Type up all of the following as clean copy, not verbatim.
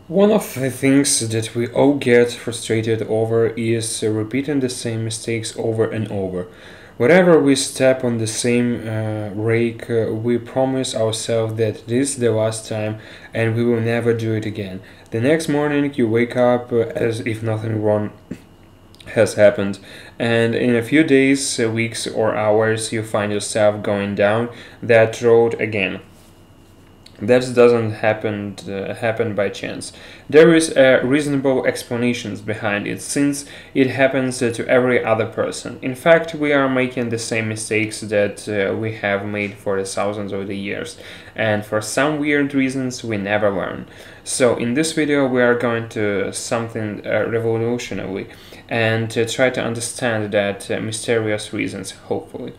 One of the things that we all get frustrated over is repeating the same mistakes over and over. Whenever we step on the same rake, we promise ourselves that this is the last time and we will never do it again. The next morning, you wake up as if nothing wrong has happened, and in a few days, weeks, or hours, you find yourself going down that road again. That doesn't happen by chance. There is a reasonable explanations behind it, since it happens to every other person. In fact, we are making the same mistakes that we have made for the thousands of the years, and for some weird reasons we never learn. So in this video we are going to something revolutionary and try to understand that mysterious reasons, hopefully.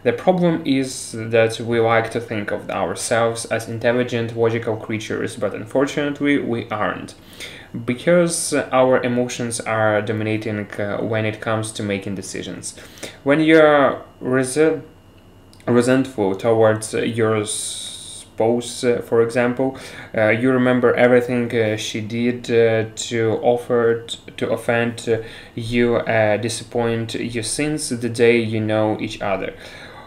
The problem is that we like to think of ourselves as intelligent, logical creatures, but unfortunately we aren't. Because our emotions are dominating when it comes to making decisions. When you're resentful towards your spouse, for example, you remember everything she did to offend you, disappoint you since the day you know each other.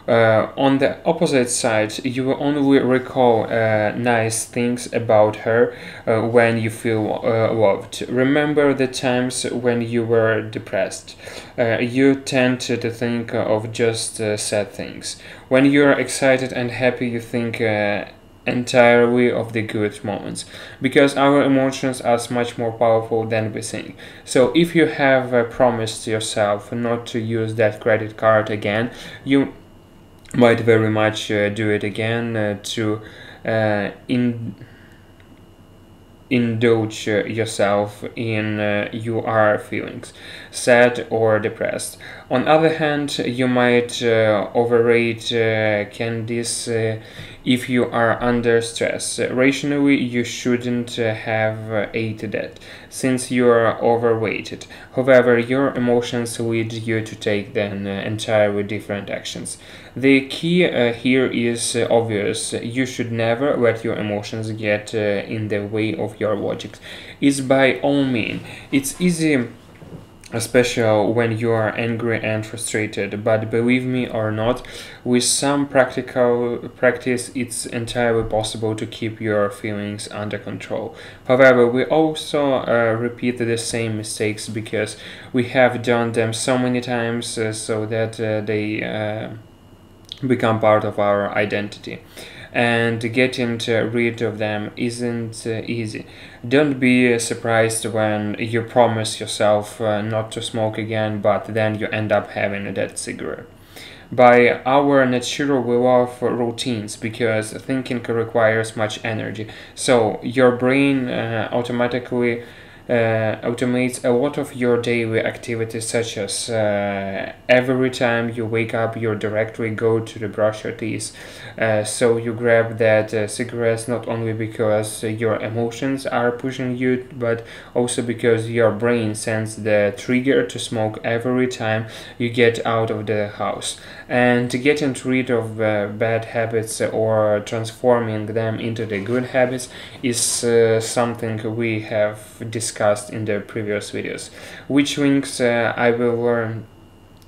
On the opposite side, you will only recall nice things about her when you feel loved. Remember the times when you were depressed. You tend to think of just sad things. When you are excited and happy, you think entirely of the good moments, because our emotions are much more powerful than we think. So if you have promised yourself not to use that credit card again, you might very much do it again to in indulge yourself in your feelings, sad or depressed. On other hand, you might overrate candies if you are under stress. Rationally, you shouldn't have ate that, since you are overweighted. However, your emotions lead you to take then entirely different actions. The key here is obvious. You should never let your emotions get in the way of your logic. It's by all means. It's easy, especially when you are angry and frustrated, but believe me or not, with some practical practice it's entirely possible to keep your feelings under control. However, we also repeat the same mistakes because we have done them so many times, so that they become part of our identity, and getting rid of them isn't easy. Don't be surprised when you promise yourself not to smoke again, but then you end up having that cigarette. By our nature, we love routines because thinking requires much energy. So your brain automatically automates a lot of your daily activities, such as every time you wake up, you directly go to the brush your teeth. So you grab that cigarette not only because your emotions are pushing you, but also because your brain sends the trigger to smoke every time you get out of the house. And getting rid of bad habits or transforming them into the good habits is something we have discussed in the previous videos, which links I will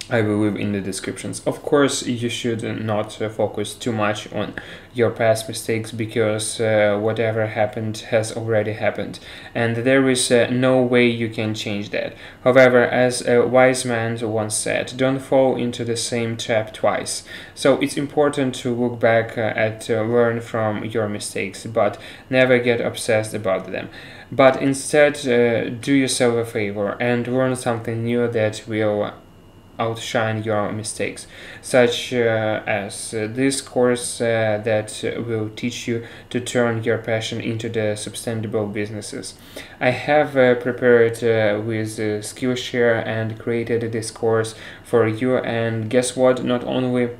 leave in the descriptions. Of course, you should not focus too much on your past mistakes, because whatever happened has already happened, and there is no way you can change that. However, as a wise man once said, don't fall into the same trap twice. So it's important to look back at learn from your mistakes, but never get obsessed about them. But instead, do yourself a favor and learn something new that will outshine your mistakes, such as this course that will teach you to turn your passion into the sustainable businesses. I have prepared with Skillshare and created this course for you, and guess what, not only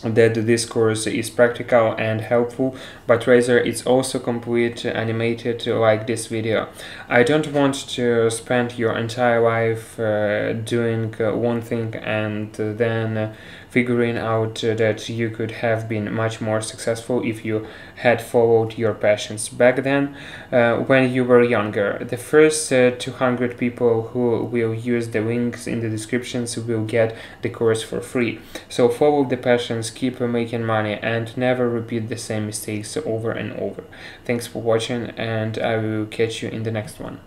that this course is practical and helpful, but rather it's also complete animated like this video. I don't want to spend your entire life doing one thing and then figuring out that you could have been much more successful if you had followed your passions back then when you were younger. The first 200 people who will use the links in the descriptions will get the course for free. So follow the passions, keep making money, and never repeat the same mistakes over and over. Thanks for watching, and I will catch you in the next one.